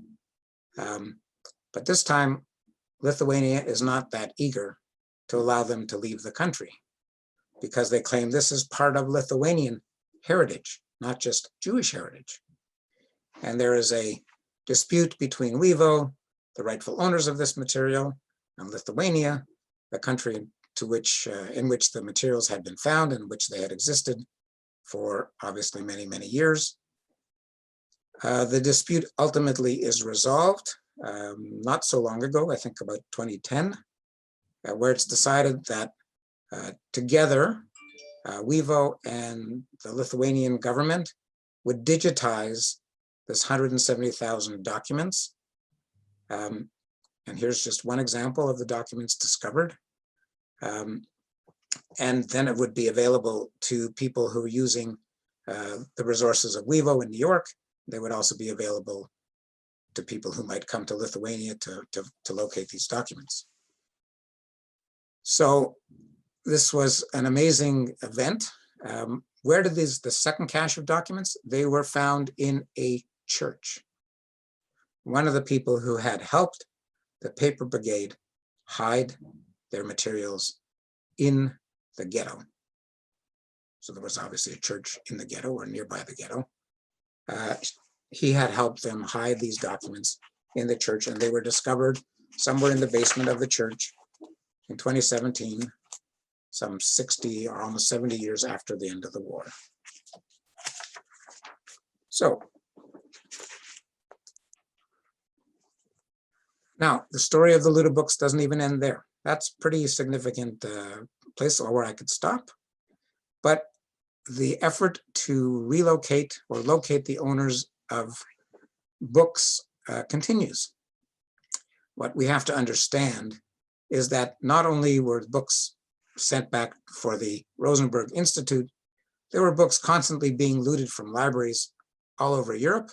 But this time, Lithuania is not that eager to allow them to leave the country, because they claim this is part of Lithuanian heritage, not just Jewish heritage. And there is a dispute between Levo, the rightful owners of this material, and Lithuania, the country to which, in which the materials had been found and which they had existed for obviously many, many years. The dispute ultimately is resolved not so long ago, I think about 2010, where it's decided that together, Levo and the Lithuanian government would digitize this 170,000 documents. And here's just one example of the documents discovered. And then it would be available to people who are using the resources of Levo in New York. They would also be available to people who might come to Lithuania to locate these documents. So this was an amazing event. Where did the second cache of documents? They were found in a church. One of the people who had helped the paper brigade hide their materials in the ghetto. So there was obviously a church in the ghetto or nearby the ghetto. He had helped them hide these documents in the church, and they were discovered somewhere in the basement of the church in 2017, some 60 or almost 70 years after the end of the war. So now the story of the looted books doesn't even end there. That's pretty significant place where I could stop. But the effort to relocate or locate the owners of books continues. What we have to understand is that not only were books sent back for the Rosenberg Institute, there were books constantly being looted from libraries all over Europe,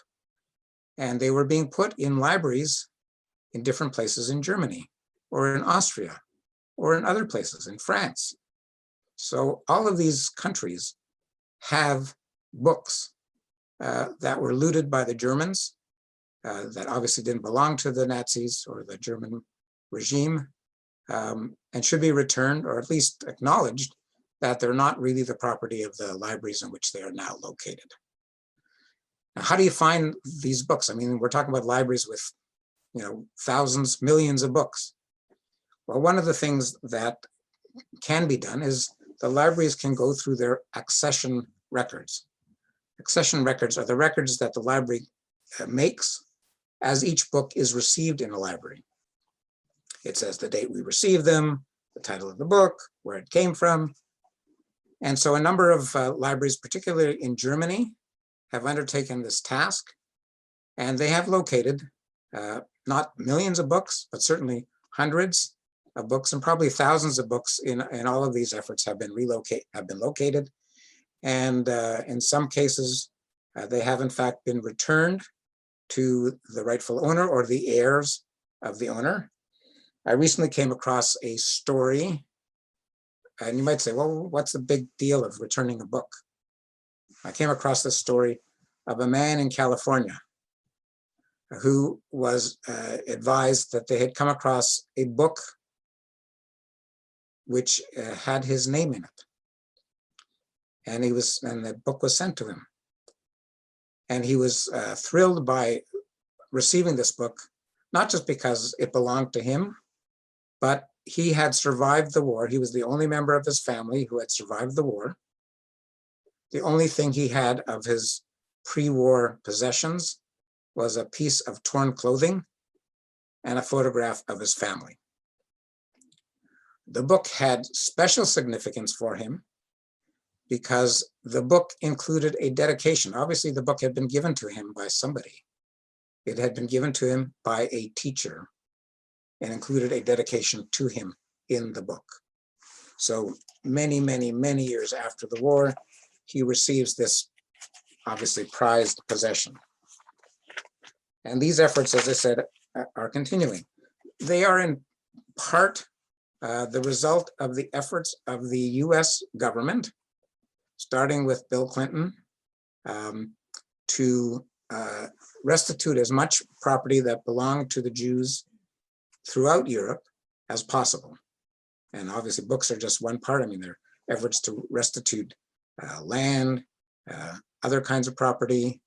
and they were being put in libraries in different places in Germany, or in Austria, or in other places, in France. So all of these countries have books that were looted by the Germans that obviously didn't belong to the Nazis or the German regime, and should be returned, or at least acknowledged that they're not really the property of the libraries in which they are now located. Now, how do you find these books? I mean, we're talking about libraries with, thousands, millions of books. Well, one of the things that can be done is the libraries can go through their accession records. Accession records are the records that the library makes as each book is received in a library. It says the date we received them, the title of the book, where it came from. And so a number of libraries, particularly in Germany, have undertaken this task, and they have located not millions of books, but certainly hundreds of books, and probably thousands of books in all of these efforts have been located. And in some cases, they have in fact been returned to the rightful owner or the heirs of the owner. I recently came across a story, and you might say, well, what's the big deal of returning a book? I came across this story of a man in California who was advised that they had come across a book which had his name in it. And the book was sent to him. And he was thrilled by receiving this book, not just because it belonged to him, but he had survived the war. He was the only member of his family who had survived the war. The only thing he had of his pre-war possessions was a piece of torn clothing and a photograph of his family. The book had special significance for him because the book included a dedication. Obviously, the book had been given to him by somebody. It had been given to him by a teacher and included a dedication to him in the book. So many, many, many years after the war, he receives this obviously prized possession. And these efforts, as I said, are continuing. They are in part the result of the efforts of the US government, starting with Bill Clinton, to restitute as much property that belonged to the Jews throughout Europe as possible. And obviously books are just one part. I mean, there are efforts to restitute land, other kinds of property,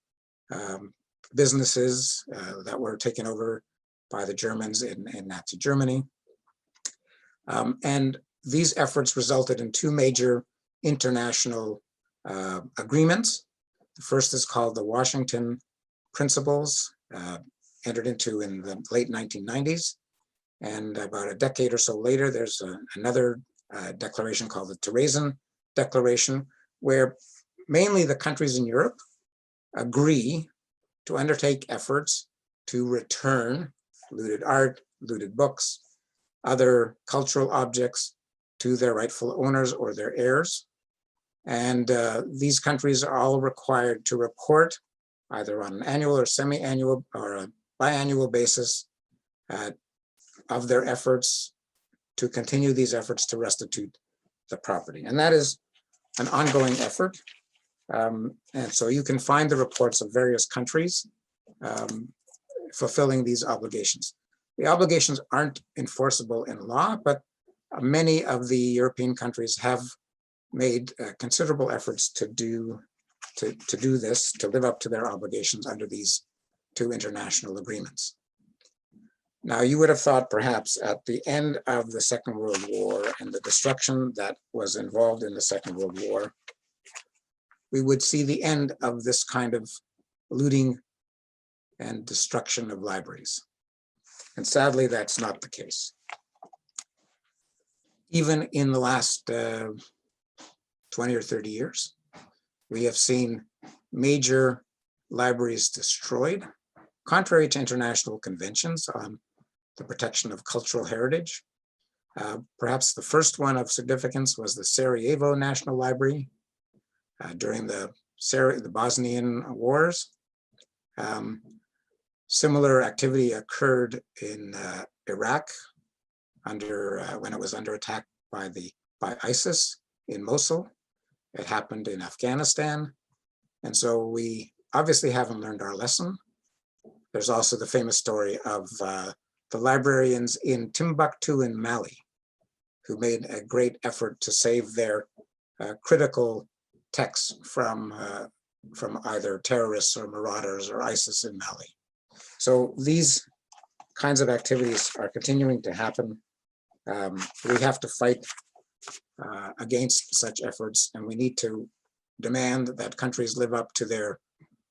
businesses that were taken over by the Germans in Nazi Germany. And these efforts resulted in two major international agreements. The first is called the Washington Principles, entered into in the late 1990s. And about a decade or so later, there's another declaration called the Terezin Declaration, where mainly the countries in Europe agree to undertake efforts to return looted art, looted books, other cultural objects to their rightful owners or their heirs. And these countries are all required to report either on an annual or semi-annual or a biannual basis of their efforts to continue these efforts to restitute the property. And that is an ongoing effort. And so you can find the reports of various countries fulfilling these obligations. The obligations aren't enforceable in law, but many of the European countries have made considerable efforts to do this, to live up to their obligations under these two international agreements. Now, you would have thought perhaps at the end of the Second World War and the destruction that was involved in the Second World War, we would see the end of this kind of looting and destruction of libraries. And sadly, that's not the case. Even in the last 20 or 30 years, we have seen major libraries destroyed, contrary to international conventions on the protection of cultural heritage. Perhaps the first one of significance was the Sarajevo National Library during the Bosnian Wars. Similar activity occurred in Iraq when it was under attack by ISIS in Mosul. It happened in Afghanistan. And so we obviously haven't learned our lesson. There's also the famous story of the librarians in Timbuktu in Mali, who made a great effort to save their critical texts from either terrorists or marauders or ISIS in Mali. So these kinds of activities are continuing to happen. We have to fight against such efforts, and we need to demand that countries live up to their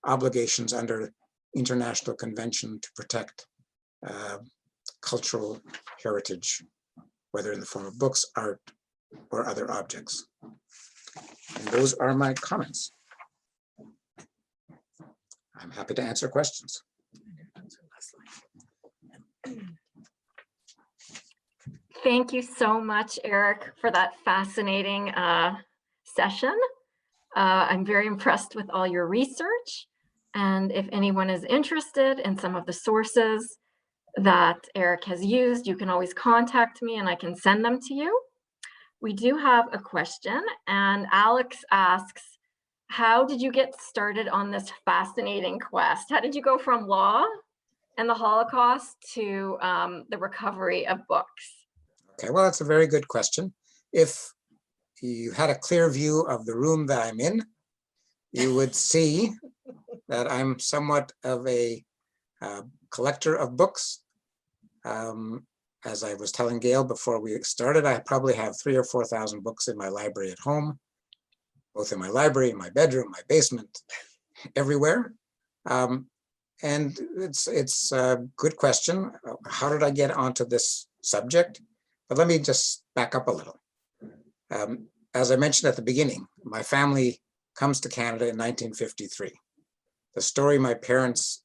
obligations under international convention to protect cultural heritage, whether in the form of books, art, or other objects. And those are my comments. I'm happy to answer questions. Thank you so much, Eric, for that fascinating session. I'm very impressed with all your research. And if anyone is interested in some of the sources that Eric has used, you can always contact me and I can send them to you. We do have a question, and Alex asks, how did you get started on this fascinating quest? How did you go from law and the Holocaust to the recovery of books? Okay, well, that's a very good question. If you had a clear view of the room that I'm in, you would see that I'm somewhat of a collector of books. As I was telling Gail before we started, I probably have 3,000 or 4,000 books in my library at home, both in my library, in my bedroom, my basement, everywhere. And it's a good question. How did I get onto this subject? But let me just back up a little. As I mentioned at the beginning, my family comes to Canada in 1953. The story my parents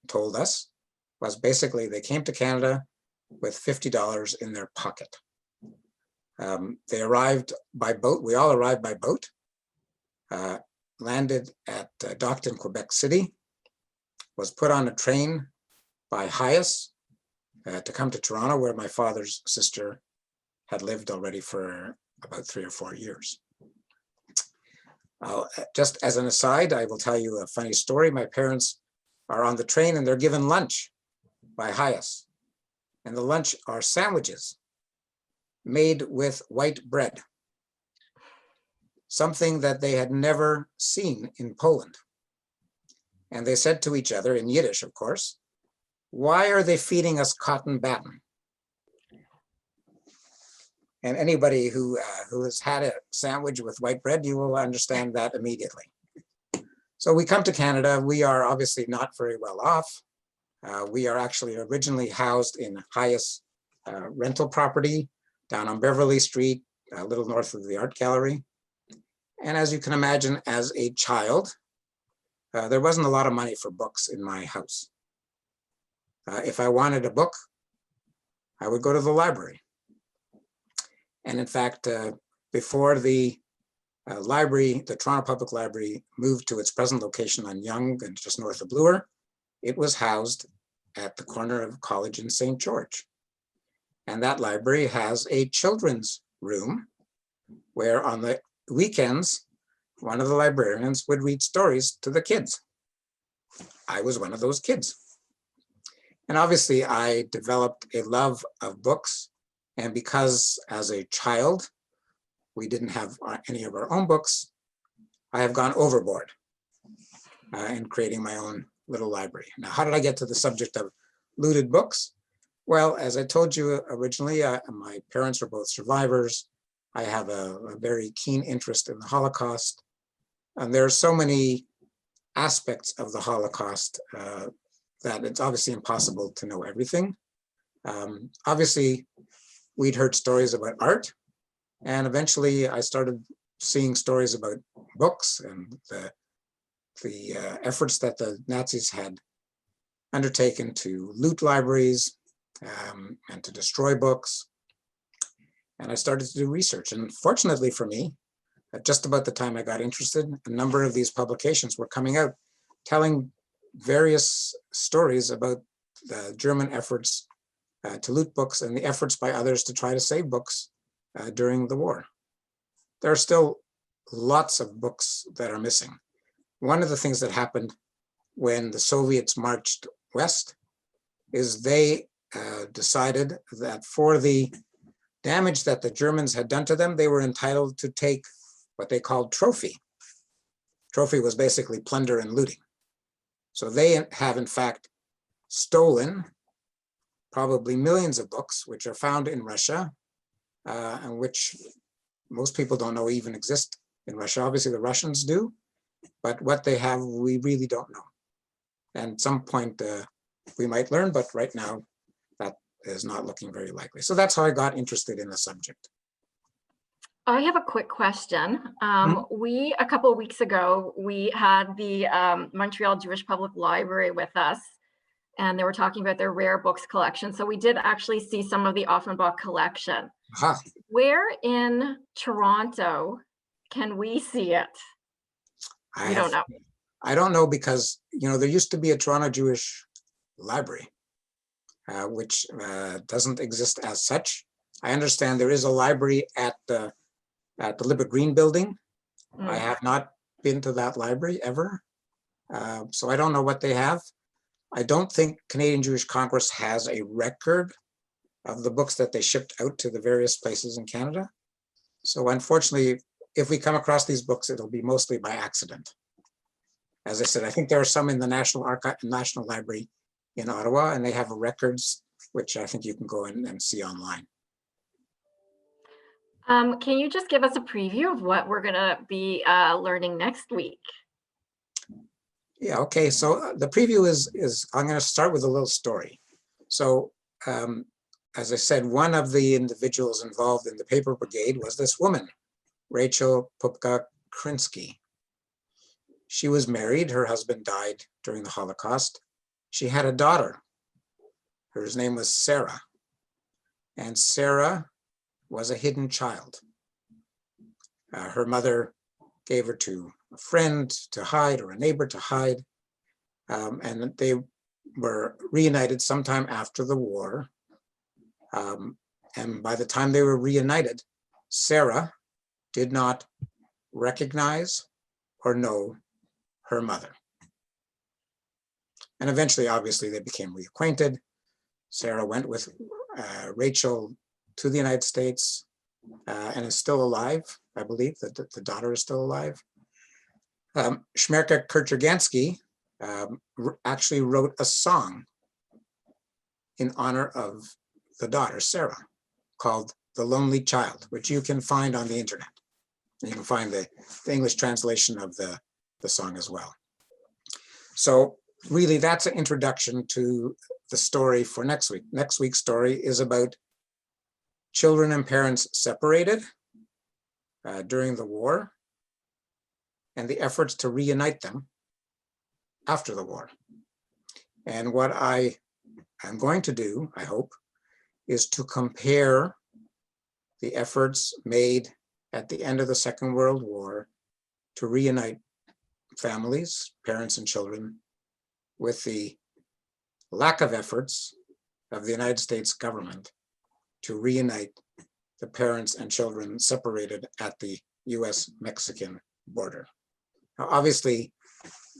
told us was basically they came to Canada with $50 in their pocket. They arrived by boat. We all arrived by boat, landed at docked in Quebec City, was put on a train by Hyas to come to Toronto, where my father's sister had lived already for about 3 or 4 years. Just as an aside, I will tell you a funny story. My parents are on the train and they're given lunch by Hyas. And the lunch are sandwiches made with white bread, something that they had never seen in Poland. And they said to each other, in Yiddish, of course, "Why are they feeding us cotton batten?" And anybody who has had a sandwich with white bread, you will understand that immediately. So we come to Canada. We are obviously not very well off. We are actually originally housed in highest rental property down on Beverly Street, a little north of the art gallery. And as you can imagine, as a child, there wasn't a lot of money for books in my house. If I wanted a book, I would go to the library. And in fact, before the library, the Toronto Public Library, moved to its present location on Yonge and just north of Bloor, it was housed at the corner of College in St. George. And that library has a children's room where on the weekends, one of the librarians would read stories to the kids. I was one of those kids. And obviously I developed a love of books. And because as a child, we didn't have any of our own books, I have gone overboard in creating my own little library. Now, how did I get to the subject of looted books? Well, as I told you originally, my parents were both survivors. I have a very keen interest in the Holocaust. And there are so many aspects of the Holocaust that it's obviously impossible to know everything. Obviously, we'd heard stories about art, and eventually I started seeing stories about books and the efforts that the Nazis had undertaken to loot libraries and to destroy books. And I started to do research. And fortunately for me, at just about the time I got interested, a number of these publications were coming out telling various stories about the German efforts to loot books and the efforts by others to try to save books during the war. There are still lots of books that are missing. One of the things that happened when the Soviets marched west is they decided that for the damage that the Germans had done to them, they were entitled to take what they called trophy. Trophy was basically plunder and looting. So they have in fact stolen probably millions of books, which are found in Russia, and which most people don't know even exist in Russia. Obviously the Russians do, but what they have, we really don't know. And at some point we might learn, but right now that is not looking very likely. So that's how I got interested in the subject. I have a quick question. A couple of weeks ago, we had the Montreal Jewish Public Library with us, and they were talking about their rare books collection. So we did actually see some of the Offenbach collection. Aha. Where in Toronto can we see it? You don't know. I don't know because, there used to be a Toronto Jewish Library, which doesn't exist as such. I understand there is a library at the Libert Green building. I have not been to that library ever. So I don't know what they have. I don't think Canadian Jewish Congress has a record of the books that they shipped out to the various places in Canada. So unfortunately, if we come across these books, it'll be mostly by accident. As I said, I think there are some in the National Library in Ottawa, and they have records, which I think you can go in and see online. Can you just give us a preview of what we're gonna be learning next week? Yeah, okay, so the preview is I'm gonna start with a little story. So as I said, one of the individuals involved in the paper brigade was this woman, Rachel Pupka-Krinsky. She was married, her husband died during the Holocaust. She had a daughter, her name was Sarah. And Sarah was a hidden child. Her mother gave her to a friend to hide or a neighbor to hide. And they were reunited sometime after the war. And by the time they were reunited, Sarah did not recognize or know her mother. And eventually, obviously, they became reacquainted. Sarah went with Rachel to the United States and is still alive. I believe that the daughter is still alive. Shmerka Kurturgansky actually wrote a song in honor of the daughter, Sarah, called The Lonely Child, which you can find on the internet. You can find the English translation of the song as well. So really, that's an introduction to the story for next week. Next week's story is about children and parents separated during the war and the efforts to reunite them after the war. And what I'm going to do, I hope, is to compare the efforts made at the end of the Second World War to reunite families, parents and children, with the lack of efforts of the United States government to reunite the parents and children separated at the US-Mexican border. Now, obviously,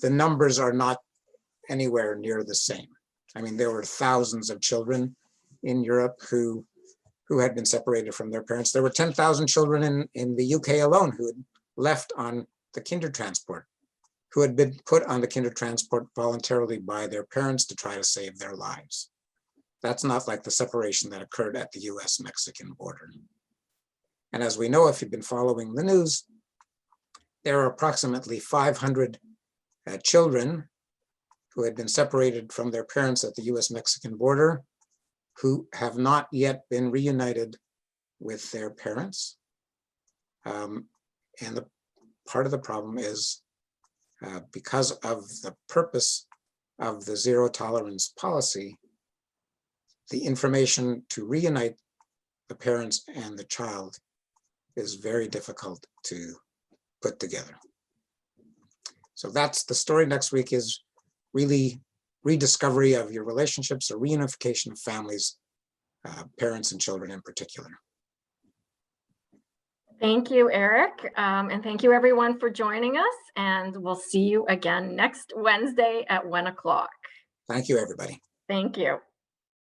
the numbers are not anywhere near the same. I mean, there were thousands of children in Europe who had been separated from their parents. There were 10,000 children in the UK alone who had left on the Kindertransport, who had been put on the Kindertransport voluntarily by their parents to try to save their lives. That's not like the separation that occurred at the US-Mexican border. And as we know, if you've been following the news, there are approximately 500 children who had been separated from their parents at the US-Mexican border who have not yet been reunited with their parents. And the part of the problem is because of the purpose of the zero tolerance policy, the information to reunite the parents and the child is very difficult to put together. So that's the story next week, is really rediscovery of your relationships, or reunification of families, parents and children in particular. Thank you, Eric. And thank you everyone for joining us. And we'll see you again next Wednesday at 1 o'clock. Thank you, everybody. Thank you.